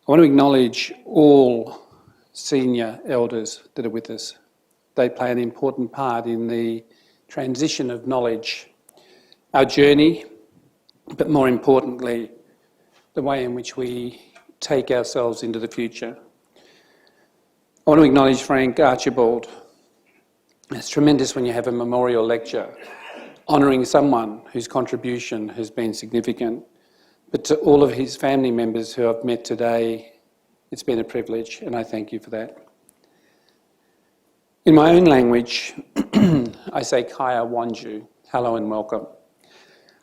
I want to acknowledge all senior elders that are with us. They play an important part in the transition of knowledge, our journey, but more importantly, the way in which we take ourselves into the future. I want to acknowledge Frank Archibald. It's tremendous when you have a memorial lecture honouring someone whose contribution has been significant. But to all of his family members who I've met today, it's been a privilege, and I thank you for that. In my own language, I say Kaya Wanju, hello and welcome.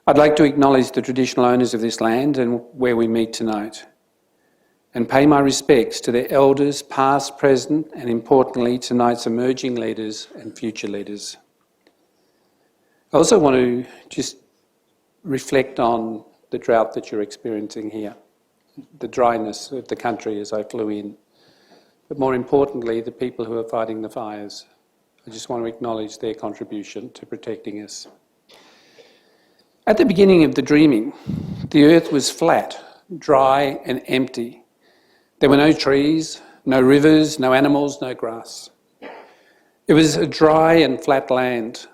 I'd like to acknowledge the traditional owners of this land and where we meet tonight, and pay my respects to their elders, past, present, and importantly, tonight's emerging leaders and future leaders. I also want to just reflect on the drought that you're experiencing here, the dryness of the country as I flew in, but more importantly, the people who are fighting the fires. I just want to acknowledge their contribution to protecting us. At the beginning of the dreaming, the earth was flat, dry and empty. There were no trees, no rivers, no animals, no grass. It was a dry and flat land.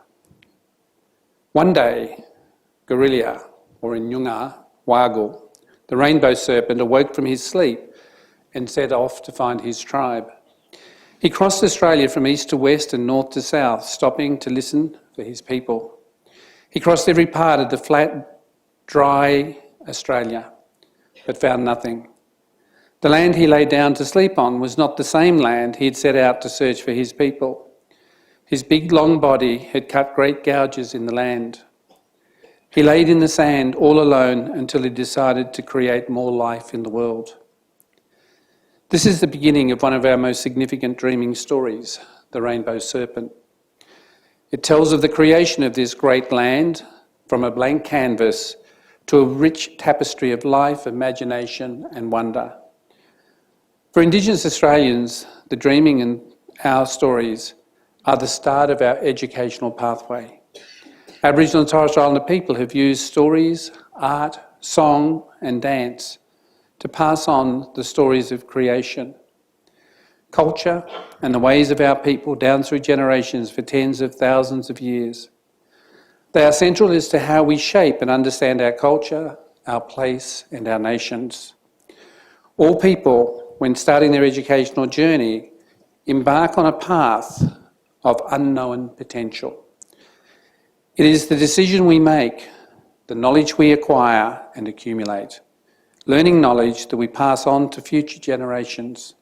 One day, Gorilla, or in Nyungar, Wago, the Rainbow Serpent, awoke from his sleep and set off to find his tribe. He crossed Australia from east to west and north to south, stopping to listen for his people. He crossed every part of the flat, dry Australia, but found nothing. The land he lay down to sleep on was not the same land he had set out to search for his people. His big, long body had cut great gouges in the land. He laid in the sand all alone until he decided to create more life in the world. This is the beginning of one of our most significant dreaming stories, the Rainbow Serpent. It tells of the creation of this great land from a blank canvas to a rich tapestry of life, imagination and wonder. For Indigenous Australians, the dreaming and our stories are the start of our educational pathway. Aboriginal and Torres Strait Islander people have used stories, art, song and dance to pass on the stories of creation, culture and the ways of our people down through generations for tens of thousands of years. They are central as to how we shape and understand our culture, our place and our nations. All people, when starting their educational journey, embark on a path of unknown potential. It is the decision we make, the knowledge we acquire and accumulate, learning knowledge that we pass on to future generations.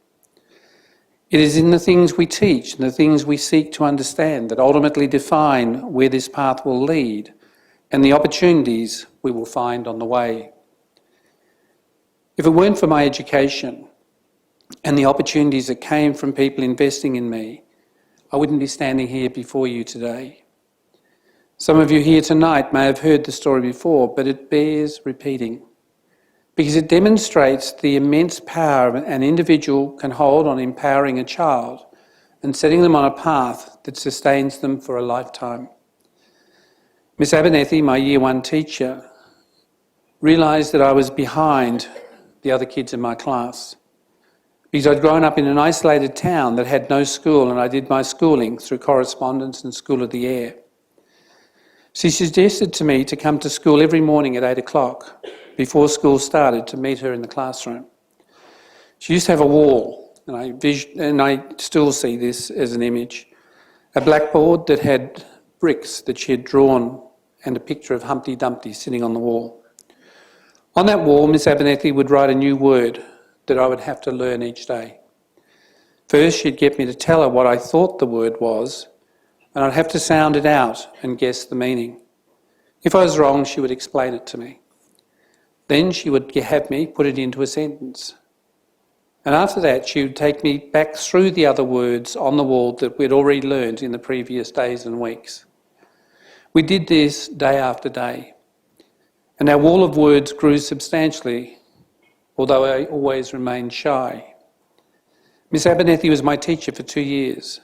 It is in the things we teach and the things we seek to understand that ultimately define where this path will lead and the opportunities we will find on the way. If it weren't for my education and the opportunities that came from people investing in me, I wouldn't be standing here before you today. Some of you here tonight may have heard the story before, but it bears repeating because it demonstrates the immense power an individual can hold on empowering a child and setting them on a path that sustains them for a lifetime. Miss Abernethy, my Year 1 teacher, realised that I was behind the other kids in my class because I'd grown up in an isolated town that had no school and I did my schooling through correspondence and School of the Air. She suggested to me to come to school every morning at 8 o'clock before school started to meet her in the classroom. She used to have a wall, and I still see this as an image, a blackboard that had bricks that she had drawn and a picture of Humpty Dumpty sitting on the wall. On that wall, Miss Abernethy would write a new word that I would have to learn each day. First, she'd get me to tell her what I thought the word was, and I'd have to sound it out and guess the meaning. If I was wrong, she would explain it to me. Then she would have me put it into a sentence. And after that, she would take me back through the other words on the wall that we'd already learned in the previous days and weeks. We did this day after day, and our wall of words grew substantially, although I always remained shy. Miss Abernethy was my teacher for 2 years.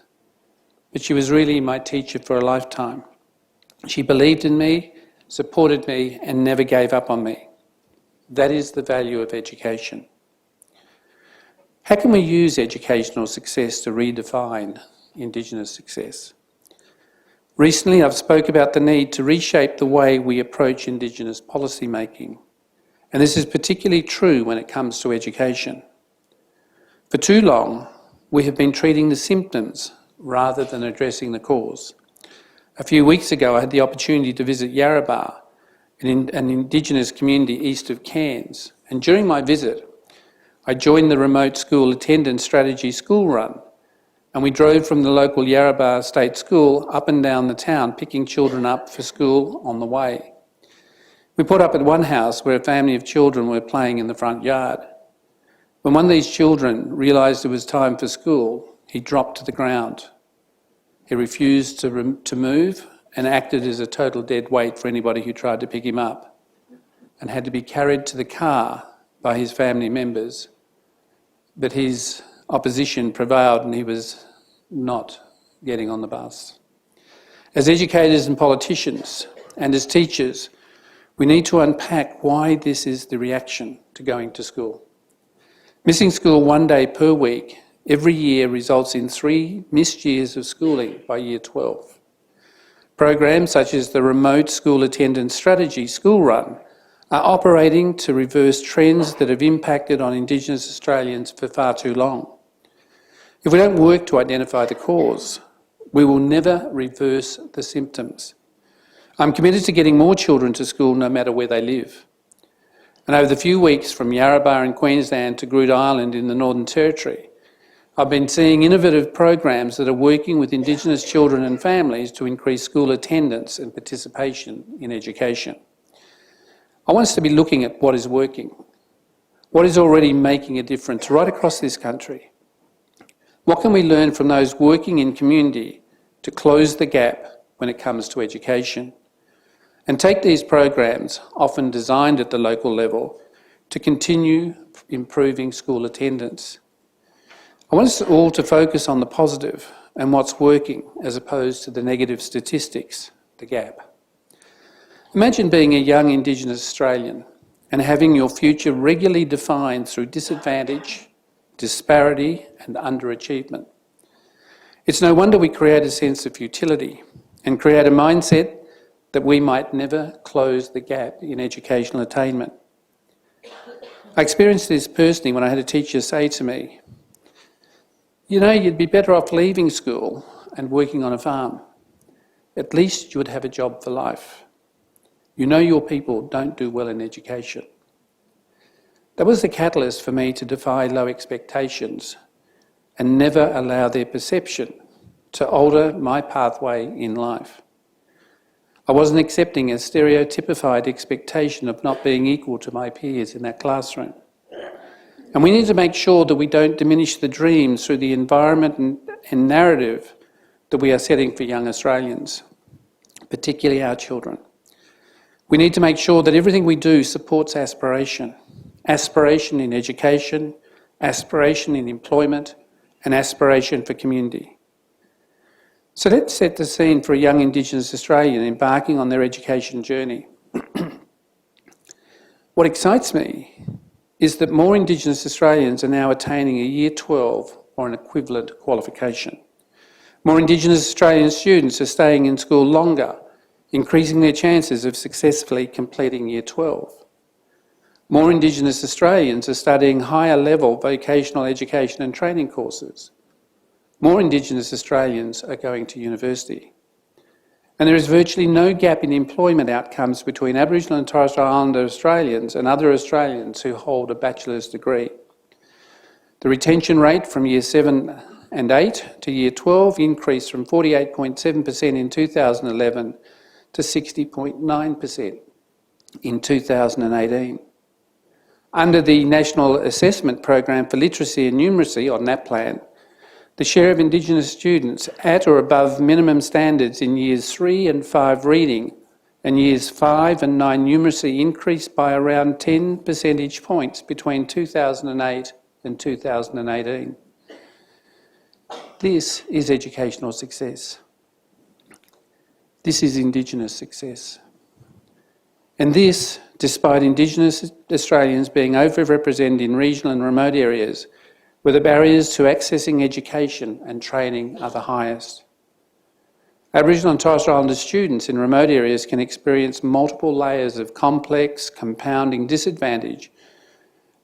But she was really my teacher for a lifetime. She believed in me, supported me, and never gave up on me. That is the value of education. How can we use educational success to redefine Indigenous success? Recently, I've spoke about the need to reshape the way we approach Indigenous policy making, and this is particularly true when it comes to education. For too long, we have been treating the symptoms rather than addressing the cause. A few weeks ago, I had the opportunity to visit Yarrabah, an Indigenous community east of Cairns, and during my visit, I joined the remote school attendance strategy school run, and we drove from the local Yarrabah State School up and down the town, picking children up for school on the way. We put up at one house where a family of children were playing in the front yard. When one of these children realised it was time for school, he dropped to the ground. He refused to move and acted as a total dead weight for anybody who tried to pick him up, and had to be carried to the car by his family members. But his opposition prevailed and he was not getting on the bus. As educators and politicians and as teachers, we need to unpack why this is the reaction to going to school. Missing school 1 day per week every year results in 3 missed years of schooling by year 12. Programs such as the Remote School Attendance Strategy School Run are operating to reverse trends that have impacted on Indigenous Australians for far too long. If we don't work to identify the cause, we will never reverse the symptoms. I'm committed to getting more children to school no matter where they live. And over the few weeks from Yarrabah in Queensland to Groote Eylandt in the Northern Territory, I've been seeing innovative programs that are working with Indigenous children and families to increase school attendance and participation in education. I want us to be looking at what is working, what is already making a difference right across this country. What can we learn from those working in community to close the gap when it comes to education? And take these programs, often designed at the local level, to continue improving school attendance. I want us all to focus on the positive and what's working as opposed to the negative statistics, the gap. Imagine being a young Indigenous Australian and having your future regularly defined through disadvantage, disparity and underachievement. It's no wonder we create a sense of futility and create a mindset that we might never close the gap in educational attainment. I experienced this personally when I had a teacher say to me, "You know, you'd be better off leaving school and working on a farm. At least you would have a job for life. You know your people don't do well in education." That was the catalyst for me to defy low expectations and never allow their perception to alter my pathway in life. I wasn't accepting a stereotypified expectation of not being equal to my peers in that classroom. And we need to make sure that we don't diminish the dreams through the environment and narrative that we are setting for young Australians, particularly our children. We need to make sure that everything we do supports aspiration. Aspiration in education, aspiration in employment, and aspiration for community. So let's set the scene for a young Indigenous Australian embarking on their education journey. What excites me is that more Indigenous Australians are now attaining a Year 12 or an equivalent qualification. More Indigenous Australian students are staying in school longer, increasing their chances of successfully completing Year 12. More Indigenous Australians are studying higher level vocational education and training courses. More Indigenous Australians are going to university. And there is virtually no gap in employment outcomes between Aboriginal and Torres Strait Islander Australians and other Australians who hold a bachelor's degree. The retention rate from Year 7 and 8 to Year 12 increased from 48.7% in 2011 to 60.9% in 2018. Under the National Assessment Program for Literacy and Numeracy, or NAPLAN, the share of Indigenous students at or above minimum standards in Years 3 and 5 reading and Years 5 and 9 numeracy increased by around 10 percentage points between 2008 and 2018. This is educational success. This is Indigenous success. And this, despite Indigenous Australians being overrepresented in regional and remote areas, where the barriers to accessing education and training are the highest. Aboriginal and Torres Strait Islander students in remote areas can experience multiple layers of complex, compounding disadvantage,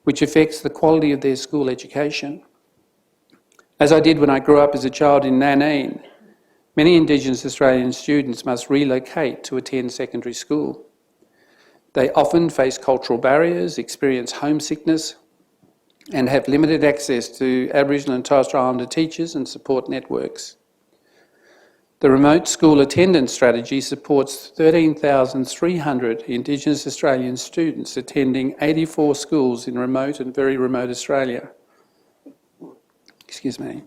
which affects the quality of their school education. As I did when I grew up as a child in Nanine, many Indigenous Australian students must relocate to attend secondary school. They often face cultural barriers, experience homesickness, and have limited access to Aboriginal and Torres Strait Islander teachers and support networks. The remote school attendance strategy supports 13,300 Indigenous Australian students attending 84 schools in remote and very remote Australia. Excuse me.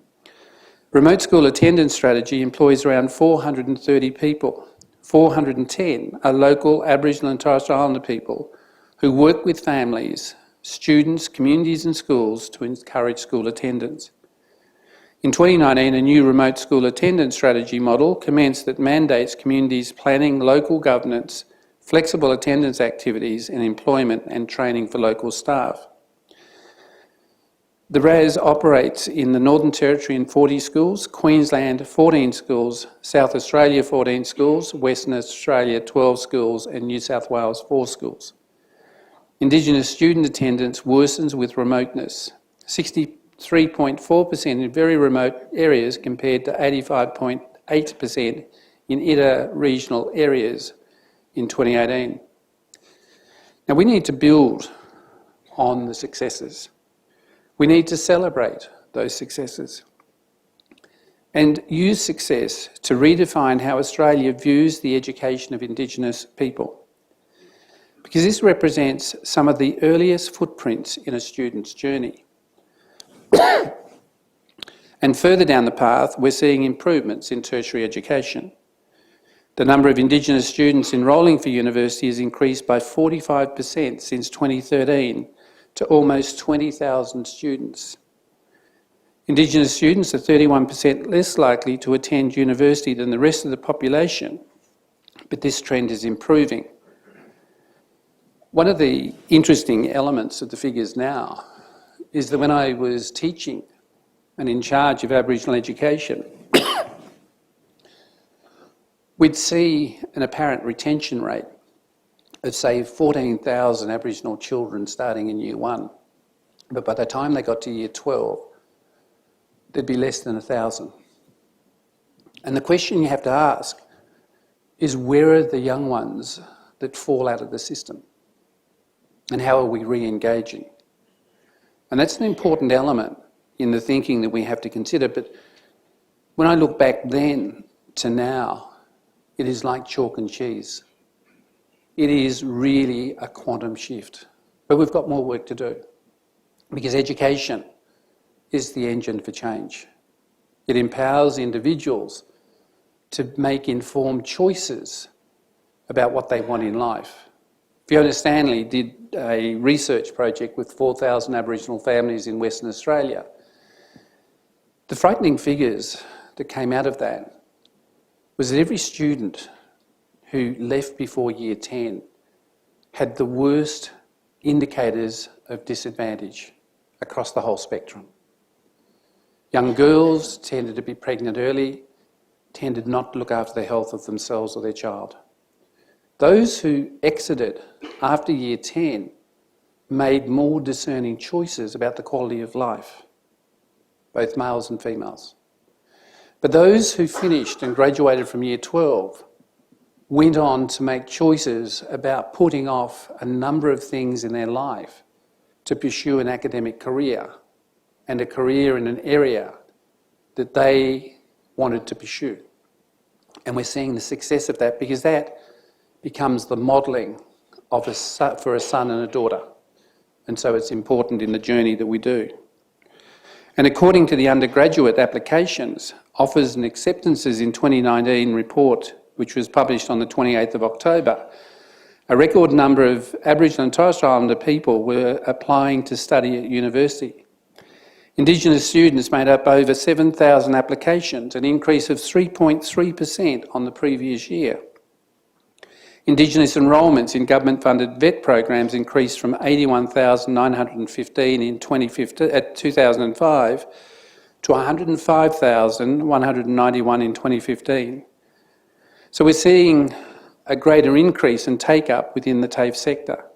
Remote school attendance strategy employs around 430 people. 410 are local Aboriginal and Torres Strait Islander people who work with families, students, communities and schools to encourage school attendance. In 2019, a new remote school attendance strategy model commenced that mandates communities planning local governance, flexible attendance activities and employment and training for local staff. The RAS operates in the Northern Territory in 40 schools, Queensland 14 schools, South Australia 14 schools, Western Australia 12 schools and New South Wales 4 schools. Indigenous student attendance worsens with remoteness. 63.4% in very remote areas compared to 85.8% in inter-regional areas in 2018. Now we need to build on the successes. We need to celebrate those successes and use success to redefine how Australia views the education of Indigenous people, because this represents some of the earliest footprints in a student's journey. And further down the path, we're seeing improvements in tertiary education. The number of Indigenous students enrolling for university has increased by 45% since 2013 to almost 20,000 students. Indigenous students are 31% less likely to attend university than the rest of the population, but this trend is improving. One of the interesting elements of the figures now is that when I was teaching and in charge of Aboriginal education, we'd see an apparent retention rate of, say, 14,000 Aboriginal children starting in year 1. But by the time they got to year 12, there'd be less than 1,000. And the question you have to ask is, where are the young ones that fall out of the system? And how are we re-engaging? And that's an important element in the thinking that we have to consider. But when I look back then to now, it is like chalk and cheese. It is really a quantum shift. But we've got more work to do, because education is the engine for change. It empowers individuals to make informed choices about what they want in life. Fiona Stanley did a research project with 4,000 Aboriginal families in Western Australia. The frightening figures that came out of that was that every student who left before year 10 had the worst indicators of disadvantage across the whole spectrum. Young girls tended to be pregnant early, tended not to look after the health of themselves or their child. Those who exited after year 10 made more discerning choices about the quality of life, both males and females. But those who finished and graduated from year 12 went on to make choices about putting off a number of things in their life to pursue an academic career, and a career in an area that they wanted to pursue. And we're seeing the success of that, because that becomes the modelling of for a son and a daughter. And so it's important in the journey that we do. And according to the undergraduate applications, offers and acceptances in 2019 report, which was published on the 28th of October, a record number of Aboriginal and Torres Strait Islander people were applying to study at university. Indigenous students made up over 7,000 applications, an increase of 3.3% on the previous year. Indigenous enrolments in government-funded vet programs increased from 81,915 in 2005 to 105,191 in 2015. So we're seeing a greater increase in take-up within the TAFE sector.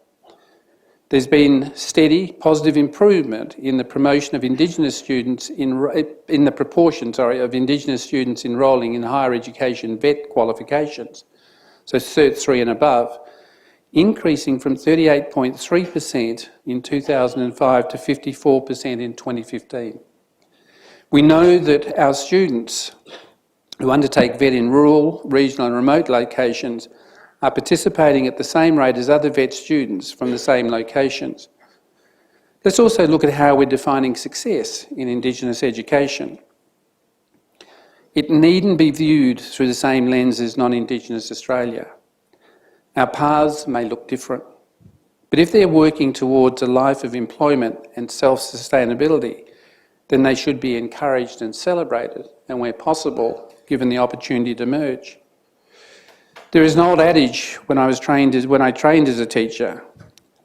There's been steady, positive improvement in the promotion of Indigenous students in the proportion, of Indigenous students enrolling in higher education vet qualifications, so Cert 3 and above, increasing from 38.3% in 2005 to 54% in 2015. We know that our students who undertake vet in rural, regional and remote locations are participating at the same rate as other vet students from the same locations. Let's also look at how we're defining success in Indigenous education. It needn't be viewed through the same lens as non-Indigenous Australia. Our paths may look different, but if they're working towards a life of employment and self-sustainability, then they should be encouraged and celebrated, and where possible, given the opportunity to merge. There is an old adage when I trained as a teacher,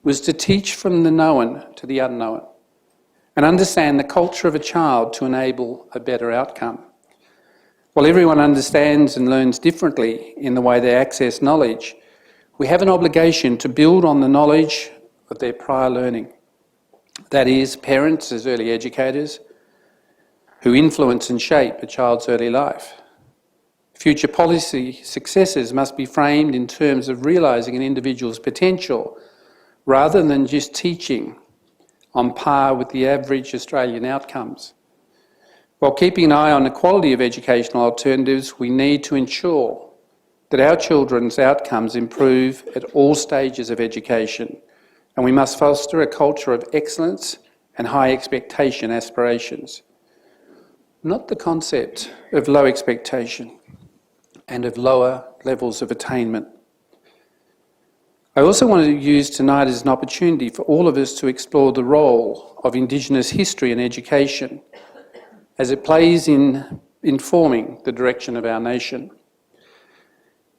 was to teach from the known to the unknown and understand the culture of a child to enable a better outcome. While everyone understands and learns differently in the way they access knowledge, we have an obligation to build on the knowledge of their prior learning. That is, parents as early educators who influence and shape a child's early life. Future policy successes must be framed in terms of realising an individual's potential rather than just teaching on par with the average Australian outcomes. While keeping an eye on the quality of educational alternatives, we need to ensure that our children's outcomes improve at all stages of education, and we must foster a culture of excellence and high expectation aspirations. Not the concept of low expectation and of lower levels of attainment. I also want to use tonight as an opportunity for all of us to explore the role of Indigenous history in education as it plays in informing the direction of our nation.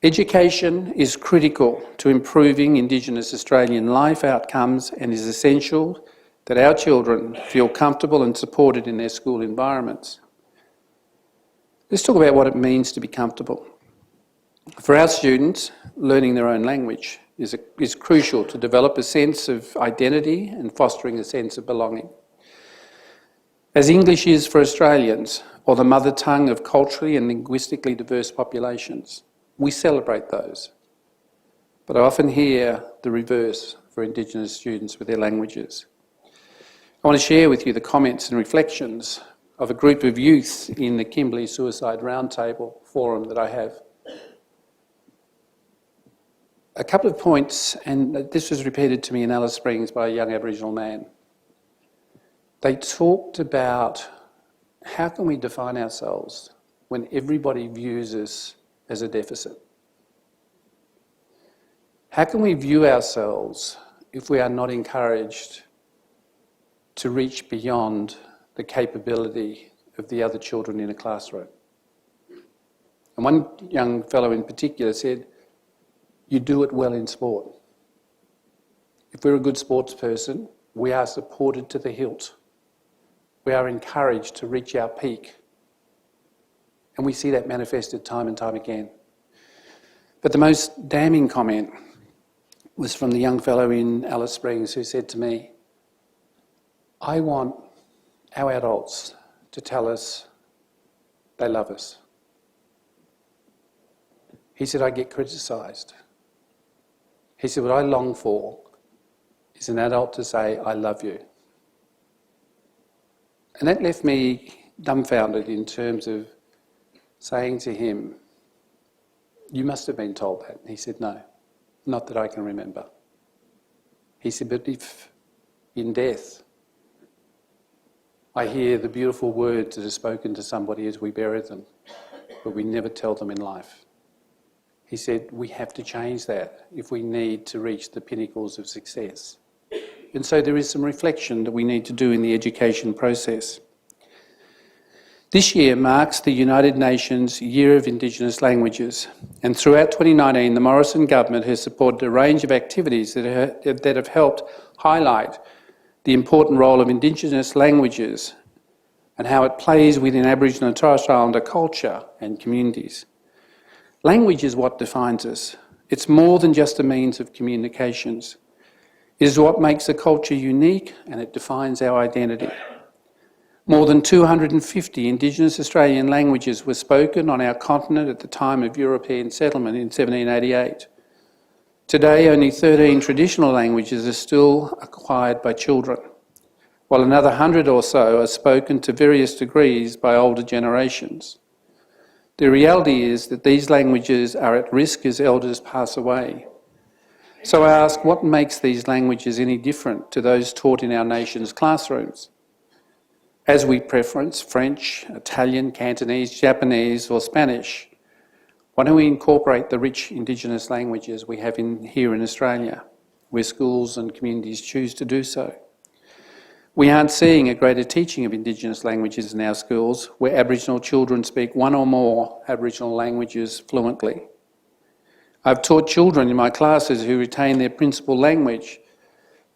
Education is critical to improving Indigenous Australian life outcomes and is essential that our children feel comfortable and supported in their school environments. Let's talk about what it means to be comfortable. For our students, learning their own language is crucial to develop a sense of identity and fostering a sense of belonging. As English is for Australians, or the mother tongue of culturally and linguistically diverse populations, we celebrate those. But I often hear the reverse for Indigenous students with their languages. I want to share with you the comments and reflections of a group of youth in the Kimberley Suicide Roundtable forum that I have. A couple of points, and this was repeated to me in Alice Springs by a young Aboriginal man. They talked about how can we define ourselves when everybody views us as a deficit? How can we view ourselves if we are not encouraged to reach beyond the capability of the other children in a classroom? And one young fellow in particular said, "You do it well in sport. If we're a good sports person, we are supported to the hilt. We are encouraged to reach our peak." And we see that manifested time and time again. But the most damning comment was from the young fellow in Alice Springs who said to me, "I want our adults to tell us they love us." He said, "I get criticised." He said, "What I long for is an adult to say, 'I love you.'" And that left me dumbfounded in terms of saying to him, "You must have been told that." And he said, "No, not that I can remember." He said, "But if in death I hear the beautiful words that are spoken to somebody as we bury them, but we never tell them in life." He said, "We have to change that if we need to reach the pinnacles of success." And so there is some reflection that we need to do in the education process. This year marks the United Nations Year of Indigenous Languages, and throughout 2019 the Morrison government has supported a range of activities that have helped highlight the important role of Indigenous languages and how it plays within Aboriginal and Torres Strait Islander culture and communities. Language is what defines us. It's more than just a means of communications. It is what makes a culture unique, and it defines our identity. More than 250 Indigenous Australian languages were spoken on our continent at the time of European settlement in 1788. Today, only 13 traditional languages are still acquired by children, while another 100 or so are spoken to various degrees by older generations. The reality is that these languages are at risk as elders pass away. So I ask, what makes these languages any different to those taught in our nation's classrooms? As we preference French, Italian, Cantonese, Japanese or Spanish, why don't we incorporate the rich Indigenous languages we have here in Australia, where schools and communities choose to do so? We aren't seeing a greater teaching of Indigenous languages in our schools, where Aboriginal children speak one or more Aboriginal languages fluently. I've taught children in my classes who retain their principal language,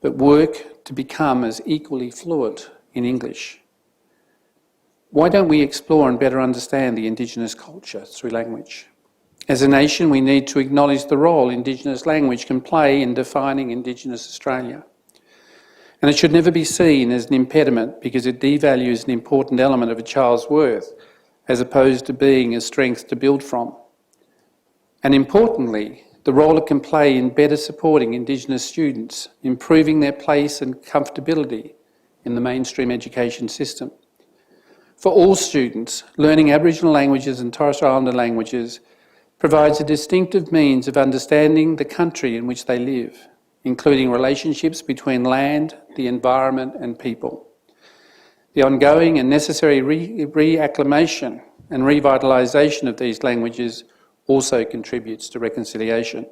but work to become as equally fluent in English. Why don't we explore and better understand the Indigenous culture through language? As a nation, we need to acknowledge the role Indigenous language can play in defining Indigenous Australia. And it should never be seen as an impediment because it devalues an important element of a child's worth, as opposed to being a strength to build from. And importantly, the role it can play in better supporting Indigenous students, improving their place and comfortability in the mainstream education system. For all students, learning Aboriginal languages and Torres Strait Islander languages provides a distinctive means of understanding the country in which they live, including relationships between land, the environment and people. The ongoing and necessary reacclimation and revitalisation of these languages also contributes to reconciliation.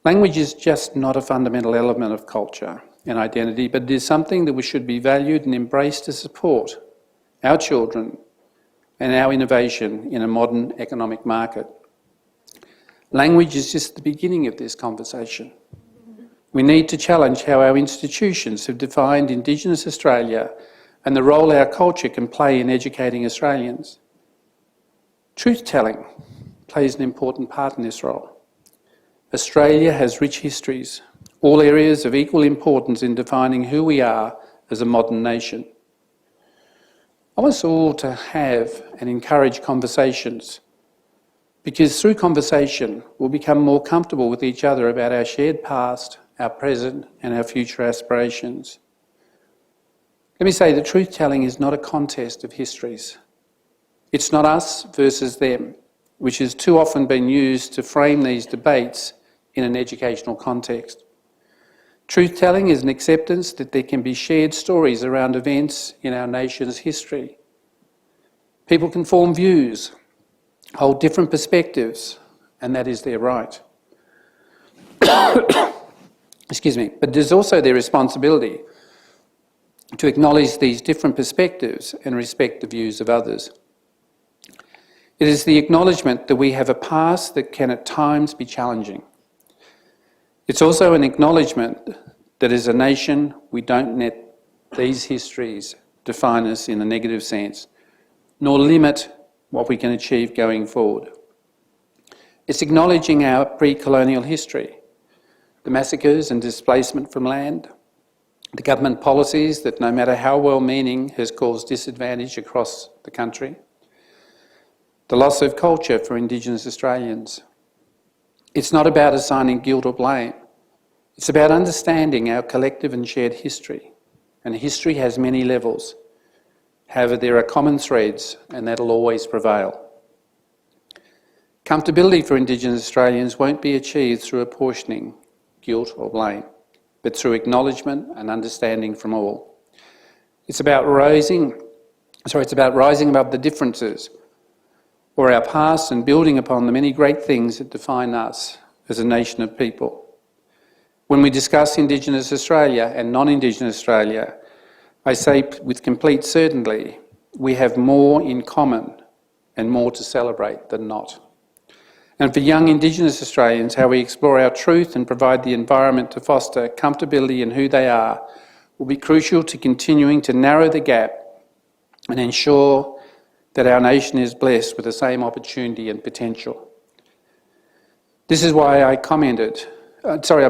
Language is just not a fundamental element of culture and identity, but it is something that should be valued and embraced to support our children and our innovation in a modern economic market. Language is just the beginning of this conversation. We need to challenge how our institutions have defined Indigenous Australia and the role our culture can play in educating Australians. Truth-telling plays an important part in this role. Australia has rich histories, all areas of equal importance in defining who we are as a modern nation. I want us all to have and encourage conversations, because through conversation we'll become more comfortable with each other about our shared past, our present and our future aspirations. Let me say that truth-telling is not a contest of histories. It's not us versus them, which has too often been used to frame these debates in an educational context. Truth-telling is an acceptance that there can be shared stories around events in our nation's history. People can form views, hold different perspectives, and that is their right. Excuse me, but there's also their responsibility to acknowledge these different perspectives and respect the views of others. It is the acknowledgement that we have a past that can at times be challenging. It's also an acknowledgement that as a nation, we don't let these histories define us in a negative sense, nor limit what we can achieve going forward. It's acknowledging our pre-colonial history, the massacres and displacement from land, the government policies that, no matter how well-meaning, has caused disadvantage across the country, the loss of culture for Indigenous Australians. It's not about assigning guilt or blame. It's about understanding our collective and shared history. And history has many levels. However, there are common threads, and that'll always prevail. Comfortability for Indigenous Australians won't be achieved through apportioning guilt or blame, but through acknowledgement and understanding from all. It's about rising above the differences or our past and building upon the many great things that define us as a nation of people. When we discuss Indigenous Australia and non-Indigenous Australia, I say with complete certainty we have more in common and more to celebrate than not. And for young Indigenous Australians, how we explore our truth and provide the environment to foster comfortability in who they are will be crucial to continuing to narrow the gap and ensure that our nation is blessed with the same opportunity and potential. This is why I'm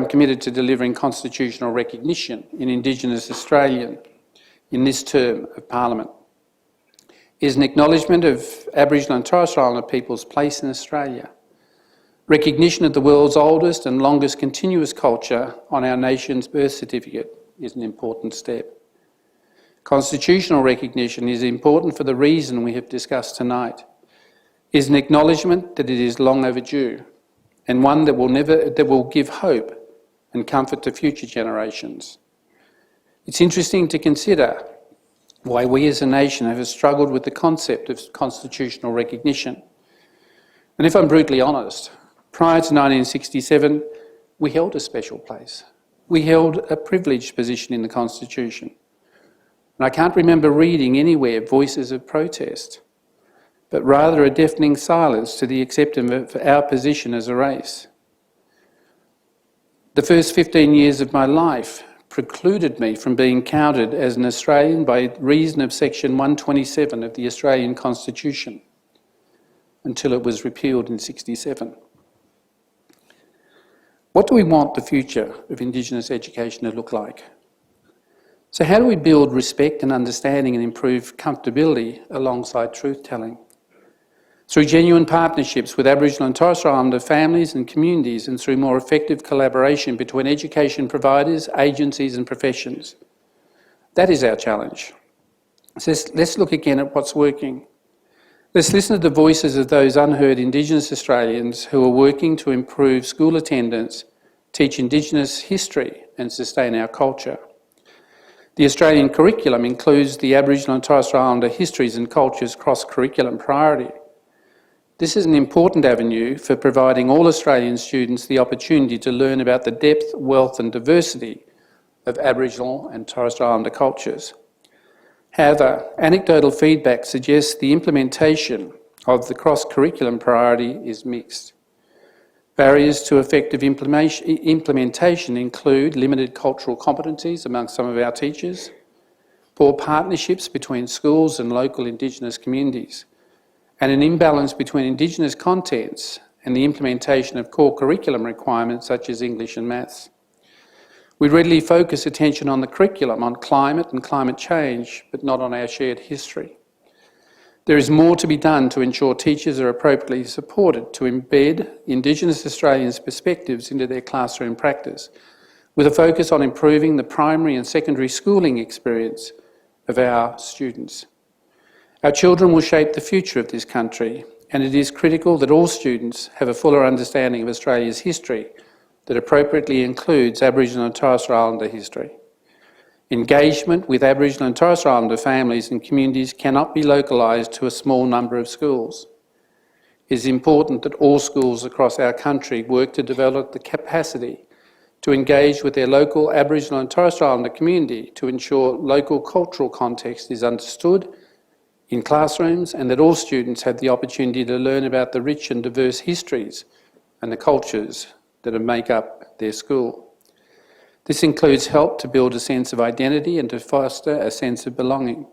committed to delivering constitutional recognition in Indigenous Australian in this term of Parliament. It is an acknowledgement of Aboriginal and Torres Strait Islander people's place in Australia. Recognition of the world's oldest and longest continuous culture on our nation's birth certificate is an important step. Constitutional recognition is important for the reason we have discussed tonight. It is an acknowledgement that it is long overdue and one that will give hope and comfort to future generations. It's interesting to consider why we as a nation have struggled with the concept of constitutional recognition. And if I'm brutally honest, prior to 1967, we held a special place. We held a privileged position in the Constitution. And I can't remember reading anywhere voices of protest, but rather a deafening silence to the acceptance of our position as a race. The first 15 years of my life precluded me from being counted as an Australian by reason of Section 127 of the Australian Constitution until it was repealed in 1967. What do we want the future of Indigenous education to look like? So how do we build respect and understanding and improve comfortability alongside truth-telling? Through genuine partnerships with Aboriginal and Torres Strait Islander families and communities, and through more effective collaboration between education providers, agencies and professions. That is our challenge. So let's look again at what's working. Let's listen to the voices of those unheard Indigenous Australians who are working to improve school attendance, teach Indigenous history and sustain our culture. The Australian curriculum includes the Aboriginal and Torres Strait Islander histories and cultures cross-curriculum priority. This is an important avenue for providing all Australian students the opportunity to learn about the depth, wealth and diversity of Aboriginal and Torres Strait Islander cultures. However, anecdotal feedback suggests the implementation of the cross-curriculum priority is mixed. Barriers to effective implementation include limited cultural competencies among some of our teachers, poor partnerships between schools and local Indigenous communities, and an imbalance between Indigenous contents and the implementation of core curriculum requirements such as English and maths. We readily focus attention on the curriculum, on climate and climate change, but not on our shared history. There is more to be done to ensure teachers are appropriately supported to embed Indigenous Australians' perspectives into their classroom practice, with a focus on improving the primary and secondary schooling experience of our students. Our children will shape the future of this country, and it is critical that all students have a fuller understanding of Australia's history that appropriately includes Aboriginal and Torres Strait Islander history. Engagement with Aboriginal and Torres Strait Islander families and communities cannot be localised to a small number of schools. It is important that all schools across our country work to develop the capacity to engage with their local Aboriginal and Torres Strait Islander community to ensure local cultural context is understood in classrooms, and that all students have the opportunity to learn about the rich and diverse histories and the cultures that make up their school. This includes help to build a sense of identity and to foster a sense of belonging.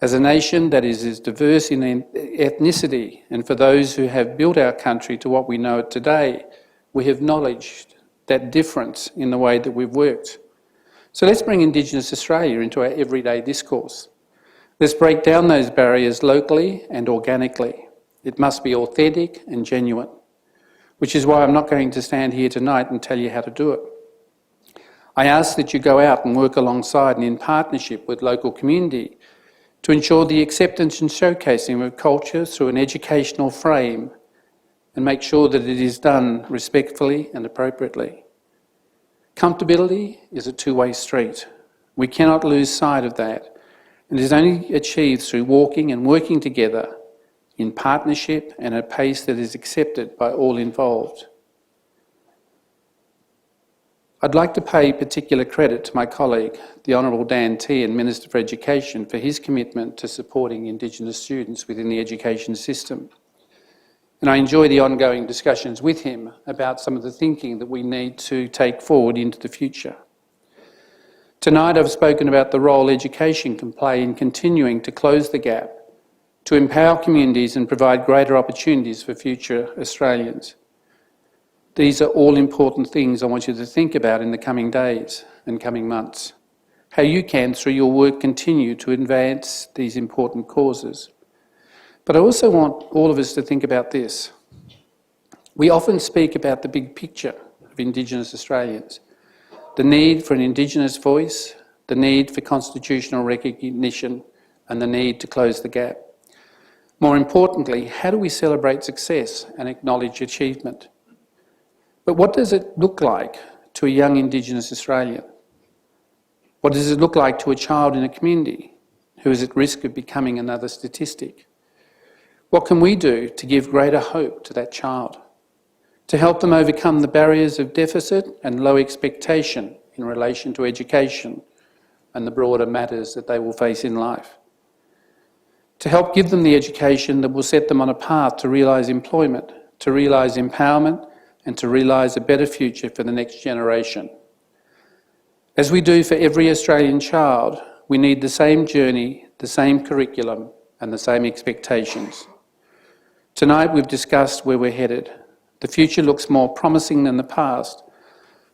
As a nation that is as diverse in ethnicity, and for those who have built our country to what we know it today, we have acknowledged that difference in the way that we've worked. So let's bring Indigenous Australia into our everyday discourse. Let's break down those barriers locally and organically. It must be authentic and genuine, which is why I'm not going to stand here tonight and tell you how to do it. I ask that you go out and work alongside and in partnership with local community to ensure the acceptance and showcasing of culture through an educational frame, and make sure that it is done respectfully and appropriately. Comfortability is a two-way street. We cannot lose sight of that. And it is only achieved through walking and working together in partnership and at a pace that is accepted by all involved. I'd like to pay particular credit to my colleague, the Honourable Dan Tehan, Minister for Education, for his commitment to supporting Indigenous students within the education system. And I enjoy the ongoing discussions with him about some of the thinking that we need to take forward into the future. Tonight I've spoken about the role education can play in continuing to close the gap, to empower communities and provide greater opportunities for future Australians. These are all important things I want you to think about in the coming days and coming months. How you can, through your work, continue to advance these important causes. But I also want all of us to think about this. We often speak about the big picture of Indigenous Australians, the need for an Indigenous voice, the need for constitutional recognition, and the need to close the gap. More importantly, how do we celebrate success and acknowledge achievement? But what does it look like to a young Indigenous Australian? What does it look like to a child in a community who is at risk of becoming another statistic? What can we do to give greater hope to that child? To help them overcome the barriers of deficit and low expectation in relation to education and the broader matters that they will face in life? To help give them the education that will set them on a path to realise employment, to realise empowerment, and to realise a better future for the next generation. As we do for every Australian child, we need the same journey, the same curriculum, and the same expectations. Tonight we've discussed where we're headed. The future looks more promising than the past,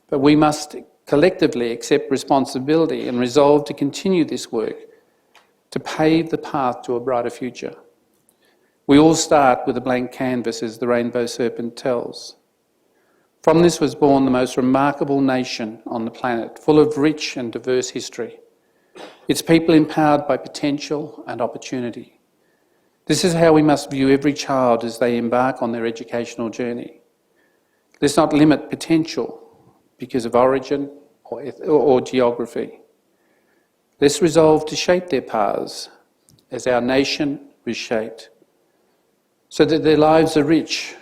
but we must collectively accept responsibility and resolve to continue this work to pave the path to a brighter future. We all start with a blank canvas, as the Rainbow Serpent tells. From this was born the most remarkable nation on the planet, full of rich and diverse history. Its people empowered by potential and opportunity. This is how we must view every child as they embark on their educational journey. Let's not limit potential because of origin or geography. Let's resolve to shape their paths as our nation was shaped, so that their lives are rich,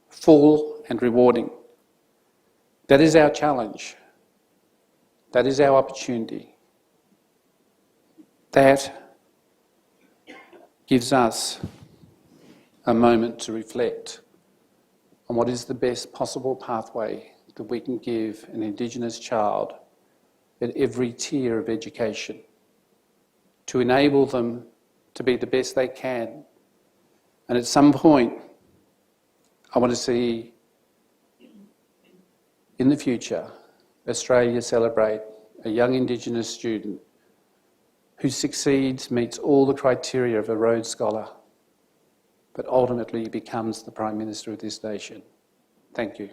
full and rewarding. That is our challenge. That is our opportunity. That gives us a moment to reflect on what is the best possible pathway that we can give an Indigenous child at every tier of education, to enable them to be the best they can. And at some point, I want to see in the future, Australia celebrate a young Indigenous student who succeeds, meets all the criteria of a Rhodes Scholar, but ultimately becomes the Prime Minister of this nation. Thank you.